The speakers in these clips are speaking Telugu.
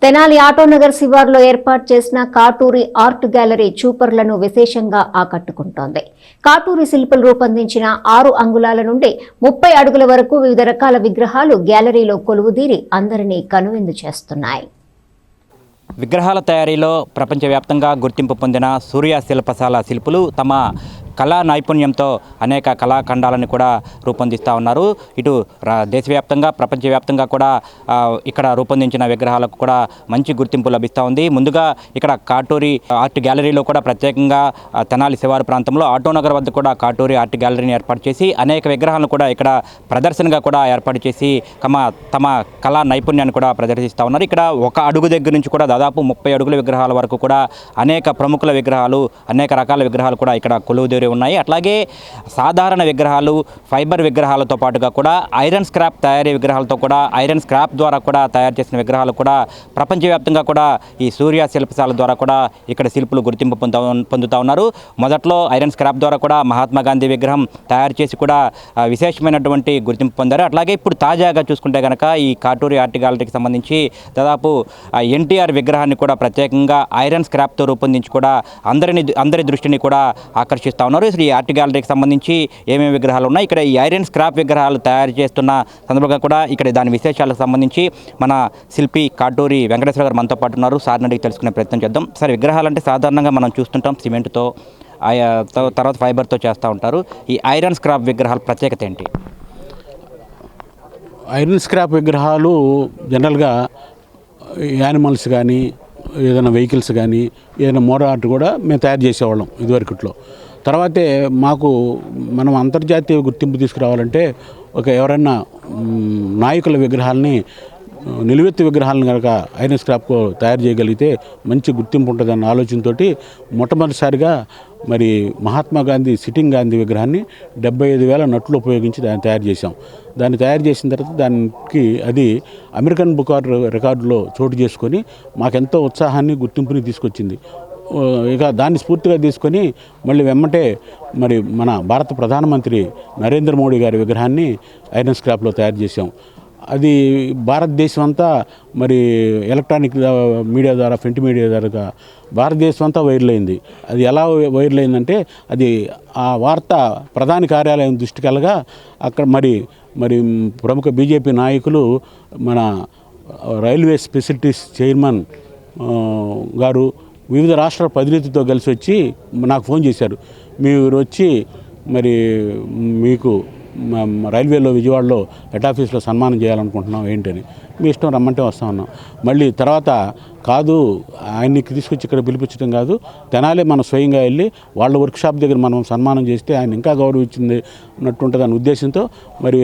తెనాలి ఆటోనగర్ శివార్లో ఏర్పాటు చేసిన కాటూరి ఆర్ట్ గ్యాలరీ చూపర్లను విశేషంగా ఆకట్టుకుంటోంది. కాటూరి శిల్పులు రూపొందించిన 6 అంగుళాల నుండి 30 అడుగుల వరకు వివిధ రకాల విగ్రహాలు గ్యాలరీలో కొలువుదీరి అందరినీ కనువిందు చేస్తున్నాయి. విగ్రహాల తయారీలో ప్రపంచవ్యాప్తంగా గుర్తింపు పొందిన సూర్య శిల్పశాల శిల్పులు తమ కళా నైపుణ్యంతో అనేక కళాఖండాలను కూడా రూపొందిస్తూ ఉన్నారు. ఇటు దేశవ్యాప్తంగా ప్రపంచవ్యాప్తంగా కూడా ఇక్కడ రూపొందించిన విగ్రహాలకు కూడా మంచి గుర్తింపు లభిస్తూ ఉంది. ముందుగా ఇక్కడ కాటూరి ఆర్ట్ గ్యాలరీలో కూడా ప్రత్యేకంగా తెనాలి శివారు ప్రాంతంలో ఆటోనగర్ వద్ద కూడా కాటూరి ఆర్ట్ గ్యాలరీని ఏర్పాటు చేసి అనేక విగ్రహాలను కూడా ఇక్కడ ప్రదర్శనగా కూడా ఏర్పాటు చేసి తమ కళా నైపుణ్యాన్ని కూడా ప్రదర్శిస్తూ ఉన్నారు. ఇక్కడ 1 అడుగు దగ్గర నుంచి కూడా దాదాపు 30 అడుగుల విగ్రహాల వరకు కూడా అనేక ప్రముఖుల విగ్రహాలు, అనేక రకాల విగ్రహాలు కూడా ఇక్కడ కొలువుదీరి ఉన్నాయి. అట్లాగే సాధారణ విగ్రహాలు, ఫైబర్ విగ్రహాలతో పాటుగా కూడా ఐరన్ స్క్రాప్ తయారీ విగ్రహాలతో కూడా ఐరన్ స్క్రాప్ ద్వారా కూడా తయారు చేసిన విగ్రహాలు కూడా ప్రపంచవ్యాప్తంగా కూడా ఈ సూర్య శిల్పశాల ద్వారా కూడా ఇక్కడ శిల్పులు గుర్తింపు పొందుతూ ఉన్నారు. మొదట్లో ఐరన్ స్క్రాప్ ద్వారా కూడా మహాత్మా గాంధీ విగ్రహం తయారు చేసి కూడా విశేషమైనటువంటి గుర్తింపు పొందారు. అట్లాగే ఇప్పుడు తాజాగా చూసుకుంటే కనుక ఈ కాటూరి ఆర్ట్ గ్యాలరీకి సంబంధించి దాదాపు ఎన్టీఆర్ విగ్రహాన్ని కూడా ప్రత్యేకంగా ఐరన్ స్క్రాప్తో రూపొందించి కూడా అందరి దృష్టిని కూడా ఆకర్షిస్తూ ఉన్నారు. ఈ ఆర్ట్ గ్యాలరీకి సంబంధించి ఏమేమి విగ్రహాలు ఉన్నాయి, ఇక్కడ ఈ ఐరన్ స్క్రాప్ విగ్రహాలు తయారు చేస్తున్న సందర్భంగా కూడా ఇక్కడ దాని విశేషాలకు సంబంధించి మన శిల్పి కాటూరి వెంకటేశ్వర గారు మనతో పాటు ఉన్నారు. సార్ అడిగి తెలుసుకునే ప్రయత్నం చేద్దాం. సార్, విగ్రహాలు అంటే సాధారణంగా మనం చూస్తుంటాం సిమెంట్తో, తర్వాత ఫైబర్తో చేస్తూ ఉంటారు. ఈ ఐరన్ స్క్రాప్ విగ్రహాల ప్రత్యేకత ఏంటి? ఐరన్ స్క్రాప్ విగ్రహాలు జనరల్గా యానిమల్స్ కానీ, ఏదైనా వెహికల్స్ కానీ, ఏదైనా మోడల్ ఆర్ట్ కూడా మేము తయారు చేసేవాళ్ళం ఇదివరకట్లో. తర్వాతే మనం అంతర్జాతీయ గుర్తింపు తీసుకురావాలంటే ఎవరైనా నాయకుల విగ్రహాలని, నిలువెత్తు విగ్రహాలను కనుక ఐరన్ స్క్రాప్తో తయారు చేయగలిగితే మంచి గుర్తింపు ఉంటుందన్న ఆలోచనతోటి మొట్టమొదటిసారిగా మరి మహాత్మా గాంధీ సిట్టింగ్ గాంధీ విగ్రహాన్ని 75,000 నట్లు ఉపయోగించి దాన్ని తయారు చేశాం. దాన్ని తయారు చేసిన తర్వాత దానికి అది అమెరికన్ బుక్ రికార్డులో చోటు చేసుకొని మాకెంతో ఉత్సాహాన్ని, గుర్తింపుని తీసుకొచ్చింది. ఇక దాన్ని స్ఫూర్తిగా తీసుకొని మళ్ళీ వెమ్మటే మరి మన భారత ప్రధానమంత్రి నరేంద్ర మోడీ గారి విగ్రహాన్ని ఐరన్ స్క్రాప్లో తయారు చేశాం. అది భారతదేశం అంతా మరి ఎలక్ట్రానిక్ మీడియా ద్వారా, ప్రింట్ మీడియా ద్వారా భారతదేశం అంతా వైరల్ అయింది. అది ఎలా వైరల్ అయిందంటే, అది ఆ వార్త ప్రధాని కార్యాలయం దృష్టికి వెళ్ళగా అక్కడ మరి ప్రముఖ బీజేపీ నాయకులు, మన రైల్వే ఫెసిలిటీస్ చైర్మన్ గారు వివిధ రాష్ట్రాల ప్రతినిధితో కలిసి వచ్చి నాకు ఫోన్ చేశారు. మీరు వచ్చి మరి మీకు రైల్వేలో విజయవాడలో హెడ్ ఆఫీస్లో సన్మానం చేయాలనుకుంటున్నాం, ఏంటని. మీ ఇష్టం, రమ్మంటే వస్తామన్నాం. మళ్ళీ తర్వాత కాదు, ఆయన్ని తీసుకొచ్చి ఇక్కడ పిలిపించడం కాదు, తెనాలే మనం స్వయంగా వెళ్ళి వాళ్ళ వర్క్షాప్ దగ్గర మనం సన్మానం చేస్తే ఆయన ఇంకా గౌరవించింది అన్నట్టుంటుంది అనే ఉద్దేశంతో మరి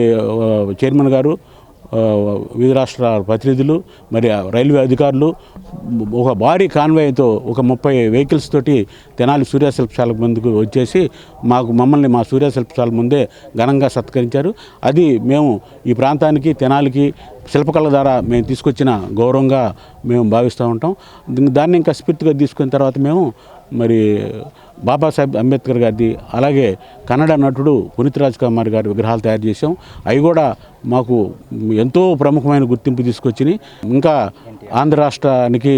చైర్మన్ గారు, వివిధ రాష్ట్రాల ప్రతినిధులు, మరి రైల్వే అధికారులు ఒక భారీ కాన్వాయ్తో ఒక 30 వెహికల్స్ తోటి తెనాలి సూర్య శిల్పశాల ముందుకు వచ్చేసి మమ్మల్ని మా సూర్య శిల్పశాల ముందే ఘనంగా సత్కరించారు. అది మేము ఈ ప్రాంతానికి, తెనాలికి శిల్పకళ ద్వారా మేము తీసుకొచ్చిన గౌరవంగా మేము భావిస్తూ ఉంటాం. దాన్ని ఇంకా స్ఫూర్తిగా తీసుకున్న తర్వాత మేము మరి బాబాసాహెబ్ అంబేద్కర్ గారిది, అలాగే కన్నడ నటుడు పునీత్ రాజ్ కుమార్ గారి విగ్రహాలు తయారు చేసాం. అవి కూడా మాకు ఎంతో ప్రముఖమైన గుర్తింపు తీసుకొచ్చినాయి. ఇంకా ఆంధ్ర రాష్ట్రానికి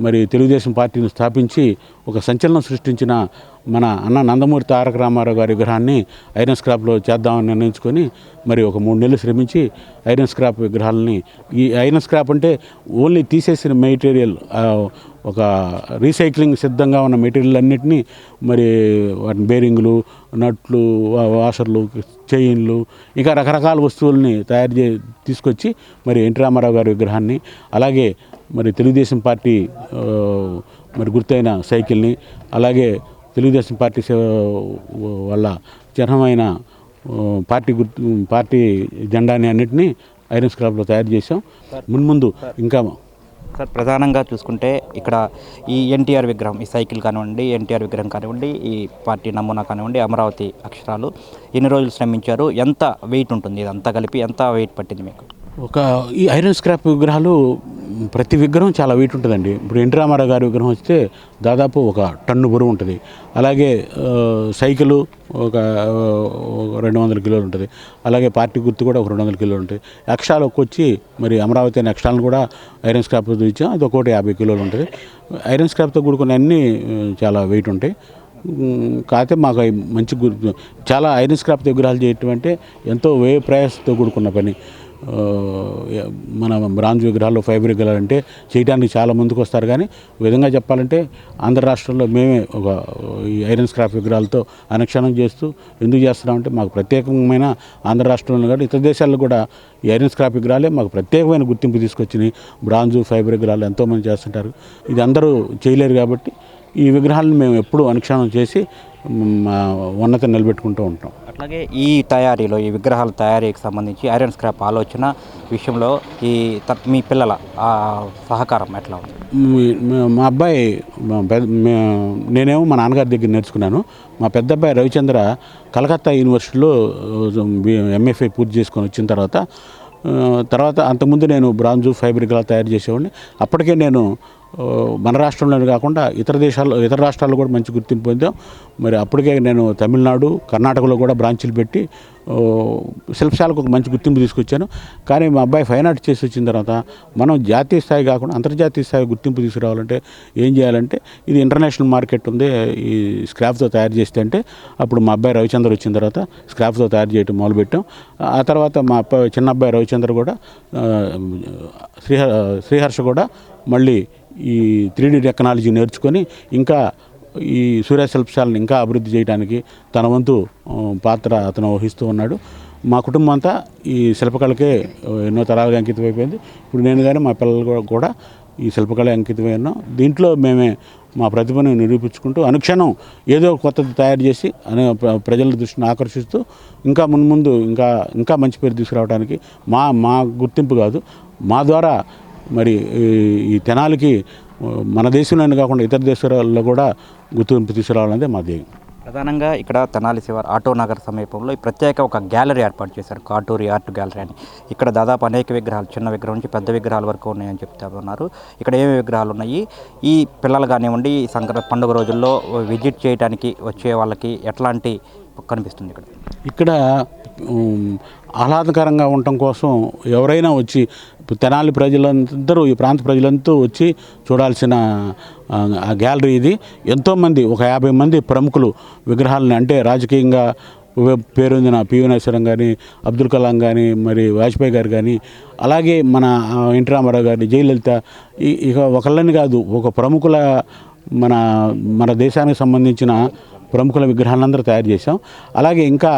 మరి తెలుగుదేశం పార్టీని స్థాపించి ఒక సంచలనం సృష్టించిన మన అన్న నందమూరి తారక రామారావు గారి విగ్రహాన్ని ఐరన్ స్క్రాప్లో చేద్దామని నిర్ణయించుకొని మరి ఒక 3 నెలలు శ్రమించి ఐరన్ స్క్రాప్ విగ్రహాలని, ఈ ఐరన్ స్క్రాప్ అంటే ఓన్లీ తీసేసిన మెటీరియల్, ఒక రీసైక్లింగ్ సిద్ధంగా ఉన్న మెటీరియల్ అన్నిటినీ మరి వాటి బేరింగ్లు, నట్లు, వాషర్లు, చైన్లు, ఇంకా రకరకాల వస్తువుల్ని తీసుకొచ్చి మరి ఎన్టీ రామారావు గారి విగ్రహాన్ని, అలాగే మరి తెలుగుదేశం పార్టీ మరి గుర్తైన సైకిల్ని, అలాగే తెలుగుదేశం పార్టీ వల్ల చిహ్నమైన పార్టీ జెండాని అన్నిటినీ ఐరన్ స్క్రాప్లో తయారు చేసాం. మున్ముందు ఇంకా సార్, ప్రధానంగా చూసుకుంటే ఇక్కడ ఈ ఎన్టీఆర్ విగ్రహం, ఈ సైకిల్ కానివ్వండి, ఎన్టీఆర్ విగ్రహం కానివ్వండి, ఈ పార్టీ నమూనా కానివ్వండి, అమరావతి అక్షరాలు ఎన్ని రోజులు శ్రమించారు, ఎంత వెయిట్ ఉంటుంది, ఇదంతా కలిపి ఎంత వెయిట్ పట్టింది మీకు? ఈ ఐరన్ స్క్రాప్ విగ్రహాలు ప్రతి విగ్రహం చాలా వెయిట్ ఉంటుందండి. ఇప్పుడు ఎన్టీ రామారావు గారి విగ్రహం వస్తే దాదాపు ఒక టన్ను బరువు ఉంటుంది. అలాగే సైకిలు ఒక 200 కిలోలు ఉంటుంది. అలాగే పార్టీ గుర్తు కూడా ఒక 200 కిలోలు ఉంటుంది. యక్షాలు వచ్చి మరి అమరావతి అనే యక్షాలను కూడా ఐరన్ స్క్రాప్తో ఇచ్చాం, అది ఒకటి 50 కిలోలు ఉంటుంది. ఐరన్ స్క్రాప్తో కూడుకున్న అన్నీ చాలా వెయిట్ ఉంటాయి. కాకపోతే మాకు అవి మంచి చాలా ఐరన్ స్క్రాప్తో విగ్రహాలు చేయటం అంటే ఎంతో వ్యయ ప్రయాసంతో కూడుకున్న పని. మన బ్రాంజ్ విగ్రహాలు, ఫైబర్ విగ్రహాలు అంటే చేయడానికి చాలా ముందుకు వస్తారు. కానీ విధంగా చెప్పాలంటే ఆంధ్ర రాష్ట్రంలో మేమే ఒక ఈ ఐరన్ స్క్రాప్ విగ్రహాలతో అనుక్షణం చేస్తూ ఎందుకు చేస్తున్నామంటే మాకు ప్రత్యేకమైన ఆంధ్ర రాష్ట్రంలో కానీ ఇతర దేశాల్లో కూడా ఈ ఐరన్ స్క్రాప్ విగ్రహాలే మాకు ప్రత్యేకమైన గుర్తింపు తీసుకొచ్చినాయి. బ్రాంజు, ఫైబర్ విగ్రహాలు ఎంతోమంది చేస్తుంటారు. ఇది అందరూ చేయలేరు కాబట్టి ఈ విగ్రహాలను మేము ఎప్పుడూ అనుక్షణం చేసి ఉన్నత నిలబెట్టుకుంటూ ఉంటాం. అట్లాగే ఈ తయారీలో, ఈ విగ్రహాల తయారీకి సంబంధించి ఐరన్ స్క్రాప్ ఆలోచన విషయంలో మీ పిల్లల సహకారం ఎట్లా ఉంది? మా అబ్బాయి నేనేమో మా నాన్నగారి దగ్గర నేర్చుకున్నాను. మా పెద్ద అబ్బాయి రవిచంద్ర కలకత్తా యూనివర్సిటీలో ఎంఎఫ్ఐ పూర్తి చేసుకొని వచ్చిన తర్వాత అంతకుముందు నేను బ్రాంజు, ఫైబర్ విగ్రహాలు తయారు చేసేవాడిని. అప్పటికే నేను మన రాష్ట్రంలోనే కాకుండా ఇతర రాష్ట్రాల్లో కూడా మంచి గుర్తింపు పొందాం. మరి అప్పటికే నేను తమిళనాడు, కర్ణాటకలో కూడా బ్రాంచీలు పెట్టి శిల్పశాలకు ఒక మంచి గుర్తింపు తీసుకొచ్చాను. కానీ మా అబ్బాయి ఫైన్ ఆర్ట్ చేసి వచ్చిన తర్వాత మనం జాతీయ స్థాయి కాకుండా అంతర్జాతీయ స్థాయి గుర్తింపు తీసుకురావాలంటే ఏం చేయాలంటే ఇది ఇంటర్నేషనల్ మార్కెట్ ఉంది ఈ స్క్రాప్తో తయారు చేస్తే అంటే అప్పుడు మా అబ్బాయి రవిచంద్ర వచ్చిన తర్వాత స్క్రాప్తో తయారు చేయడం మొదలుపెట్టాం. ఆ తర్వాత మా చిన్న అబ్బాయి రవిచంద్ర కూడా శ్రీహర్ష కూడా మళ్ళీ ఈ 3D టెక్నాలజీ నేర్చుకొని ఇంకా ఈ సూర్య శిల్పశాలను ఇంకా అభివృద్ధి చేయడానికి తన వంతు పాత్ర అతను వహిస్తూ ఉన్నాడు. మా కుటుంబం అంతా ఈ శిల్పకళకే ఎన్నో తరాలుగా అంకితం అయిపోయింది. ఇప్పుడు నేను కానీ మా పిల్లలు కూడా ఈ శిల్పకళ అంకితమై ఉన్నాం. దీంట్లో మేమే మా ప్రతిభను నిరూపించుకుంటూ అనుక్షణం ఏదో కొత్తది తయారు చేసి ప్రజల దృష్టిని ఆకర్షిస్తూ ఇంకా మున్ముందు ఇంకా మంచి పేరు తీసుకురావడానికి మా గుర్తింపు కాదు, మా ద్వారా మరి ఈ తెనాలికి మన దేశంలోనే కాకుండా ఇతర దేశాల్లో కూడా గుర్తింపు తీసుకురావాలనేది మా ధ్యేయం. ప్రధానంగా ఇక్కడ తెనాలి శివారు ఆటో నగర్ సమీపంలో ఈ ప్రత్యేక ఒక గ్యాలరీ ఏర్పాటు చేశారు, కాటూరి ఆర్ట్ గ్యాలరీ అని. ఇక్కడ దాదాపు అనేక విగ్రహాలు, చిన్న విగ్రహం నుంచి పెద్ద విగ్రహాల వరకు ఉన్నాయని చెప్తా ఉన్నారు. ఇక్కడ ఏమేమి విగ్రహాలు ఉన్నాయి, ఈ పిల్లలు కానివ్వండి ఈ పండుగ రోజుల్లో విజిట్ చేయడానికి వచ్చే వాళ్ళకి ఎట్లాంటి కనిపిస్తుంది? ఇక్కడ ఆహ్లాదకరంగా ఉండటం కోసం ఎవరైనా వచ్చి తెనాలి ప్రజలందరూ, ఈ ప్రాంత ప్రజలంతా వచ్చి చూడాల్సిన ఆ గ్యాలరీ ఇది. ఎంతోమంది ఒక 50 మంది ప్రముఖులు విగ్రహాలని అంటే రాజకీయంగా పేరొందిన పివి నరసింహన్ కానీ, అబ్దుల్ కలాం కానీ, మరి వాజ్పేయి గారు కానీ, అలాగే మన ఎన్టీ రామారావు గారిని, జయలలిత, ఇక ఒకళ్ళని కాదు ఒక ప్రముఖుల మన దేశానికి సంబంధించిన ప్రముఖుల విగ్రహాలందరూ తయారు చేశాం. అలాగే ఇంకా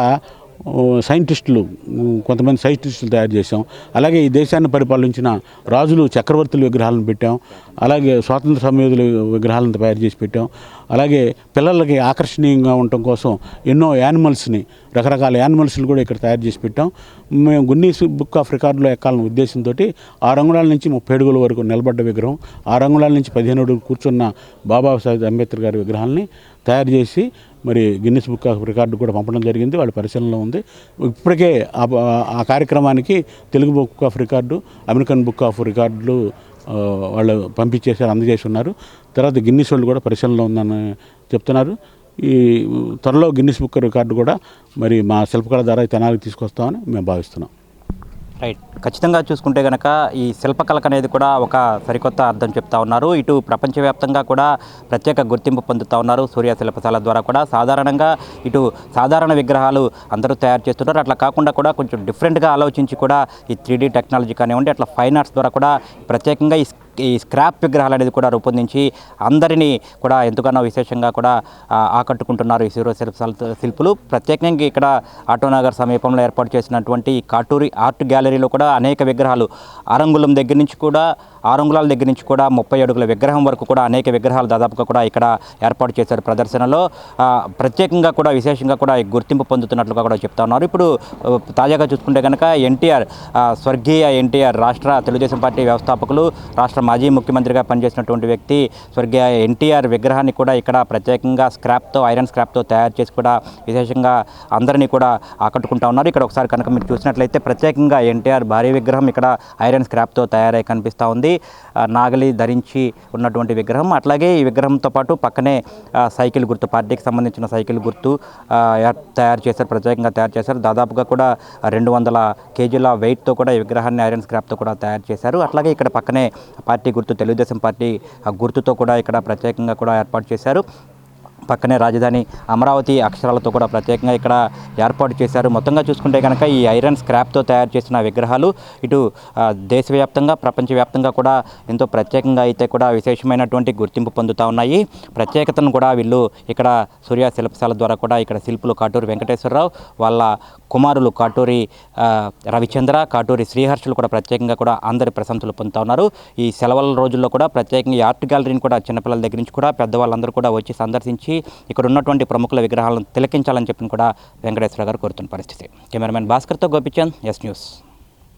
కొంతమంది సైంటిస్టులు తయారు చేసాం. అలాగే ఈ దేశాన్ని పరిపాలించిన రాజులు, చక్రవర్తుల విగ్రహాలను పెట్టాం. అలాగే స్వాతంత్ర సమయోధుల విగ్రహాలను తయారు చేసి పెట్టాం. అలాగే పిల్లలకి ఆకర్షణీయంగా ఉండటం కోసం ఎన్నో రకరకాల యానిమల్స్ని కూడా ఇక్కడ తయారు చేసి పెట్టాం. మేము గిన్నీస్ బుక్ ఆఫ్ రికార్డులో ఎక్కాలన్న ఉద్దేశంతో 6 అంగుళాల నుంచి 30 అడుగుల వరకు నిలబడ్డ విగ్రహం, 6 అంగుళాల నుంచి 15 అడుగులు కూర్చున్న బాబాసాహెబ్ అంబేద్కర్ గారి విగ్రహాలని తయారు చేసి మరి గిన్నిస్ బుక్ ఆఫ్ రికార్డు కూడా పంపడం జరిగింది. వాళ్ళ పరిశీలనలో ఉంది. ఇప్పటికే ఆ కార్యక్రమానికి Telugu book of record, American book of రికార్డులు వాళ్ళు పంపించేసారు, అందజేసి ఉన్నారు. తర్వాత గిన్నిస్ వాళ్ళు కూడా పరిశీలనలో ఉందని చెప్తున్నారు. ఈ త్వరలో గిన్నిస్ బుక్ రికార్డు కూడా మరి మా శిల్పకళ ద్వారా తెనాలికి తీసుకొస్తామని మేము భావిస్తున్నాం. రైట్. ఖచ్చితంగా చూసుకుంటే కనుక ఈ శిల్పకళకు అనేది కూడా ఒక సరికొత్త అర్థం చెప్తా ఉన్నారు. ఇటు ప్రపంచవ్యాప్తంగా కూడా ప్రత్యేక గుర్తింపు పొందుతూ ఉన్నారు సూర్య శిల్పశాల ద్వారా కూడా. సాధారణంగా ఇటు సాధారణ విగ్రహాలు అందరూ తయారు చేస్తున్నారు, అట్లా కాకుండా కూడా కొంచెం డిఫరెంట్గా ఆలోచించి కూడా ఈ 3D టెక్నాలజీ కానివ్వండి, అట్లా ఫైన్ ఆర్ట్స్ ద్వారా కూడా ప్రత్యేకంగా ఈ స్క్రాప్ విగ్రహాలు అనేది కూడా రూపొందించి అందరినీ కూడా ఎంతగానో విశేషంగా కూడా ఆకట్టుకుంటున్నారు ఈ సూర్య శిల్పులు. ప్రత్యేకంగా ఇక్కడ ఆటోనగర్ సమీపంలో ఏర్పాటు చేసినటువంటి కాటూరి ఆర్ట్ గ్యాలరీలో కూడా అనేక విగ్రహాలు 6 అంగుళాల దగ్గర నుంచి కూడా 30 అడుగుల విగ్రహం వరకు కూడా అనేక విగ్రహాలు దాదాపుగా కూడా ఇక్కడ ఏర్పాటు చేశారు ప్రదర్శనలో. ప్రత్యేకంగా కూడా విశేషంగా కూడా గుర్తింపు పొందుతున్నట్లుగా కూడా చెప్తా ఉన్నారు. ఇప్పుడు తాజాగా చూసుకుంటే కనుక స్వర్గీయ ఎన్టీఆర్ రాష్ట్ర తెలుగుదేశం పార్టీ వ్యవస్థాపకులు, రాష్ట్ర మాజీ ముఖ్యమంత్రిగా పనిచేసినటువంటి వ్యక్తి స్వర్గీయ ఎన్టీఆర్ విగ్రహాన్ని కూడా ఇక్కడ ప్రత్యేకంగా ఐరన్ స్క్రాప్తో తయారు చేసి కూడా విశేషంగా అందరినీ కూడా ఆకట్టుకుంటా ఉన్నారు. ఇక్కడ ఒకసారి కనుక మీరు చూసినట్లయితే ప్రత్యేకంగా ఎన్టీఆర్ భారీ విగ్రహం ఇక్కడ ఐరన్ స్క్రాప్తో తయారై కనిపిస్తూ ఉంది. నాగలి ధరించి ఉన్నటువంటి విగ్రహం. అట్లాగే ఈ విగ్రహంతో పాటు పక్కనే సైకిల్ గుర్తు, పార్టీకి సంబంధించిన సైకిల్ గుర్తు తయారు చేశారు, ప్రత్యేకంగా తయారు చేశారు. దాదాపుగా కూడా 200 కేజీల వెయిట్తో కూడా ఈ విగ్రహాన్ని ఐరన్ స్క్రాప్తో కూడా తయారు చేశారు. అట్లాగే ఇక్కడ పక్కనే పార్టీ గుర్తు, తెలుగుదేశం పార్టీ గుర్తుతో కూడా ఇక్కడ ప్రత్యేకంగా కూడా ఏర్పాటు చేశారు. పక్కనే రాజధాని అమరావతి అక్షరాలతో కూడా ప్రత్యేకంగా ఇక్కడ ఏర్పాటు చేశారు. మొత్తంగా చూసుకుంటే కనుక ఈ ఐరన్ స్క్రాప్తో తయారు చేసిన విగ్రహాలు ఇటు దేశవ్యాప్తంగా, ప్రపంచవ్యాప్తంగా కూడా ఎంతో ప్రత్యేకంగా అయితే కూడా విశేషమైనటువంటి గుర్తింపు పొందుతూ ఉన్నాయి. ప్రత్యేకతను కూడా వీళ్ళు ఇక్కడ సూర్య శిల్పశాల ద్వారా కూడా ఇక్కడ శిల్పులు కాటూరి వెంకటేశ్వరరావు, వాళ్ళ కుమారులు కాటూరి రవిచంద్ర, కాటూరి శ్రీహర్షులు కూడా ప్రత్యేకంగా కూడా అందరి ప్రశంసలు పొందుతూ ఉన్నారు. ఈ సెలవుల రోజుల్లో కూడా ప్రత్యేకంగా ఈ ఆర్ట్ గ్యాలరీని కూడా చిన్నపిల్లల దగ్గర నుంచి కూడా పెద్దవాళ్ళందరూ కూడా వచ్చి సందర్శించి ఇక్కడ ఉన్నటువంటి ప్రముఖుల విగ్రహాలను తిలకించాలని చెప్పి కూడా వెంకటేశ్వర గారు కోరుతున్న పరిస్థితి. కెమెరామెన్ భాస్కర్తో గోపిచంద్, ఎస్ న్యూస్.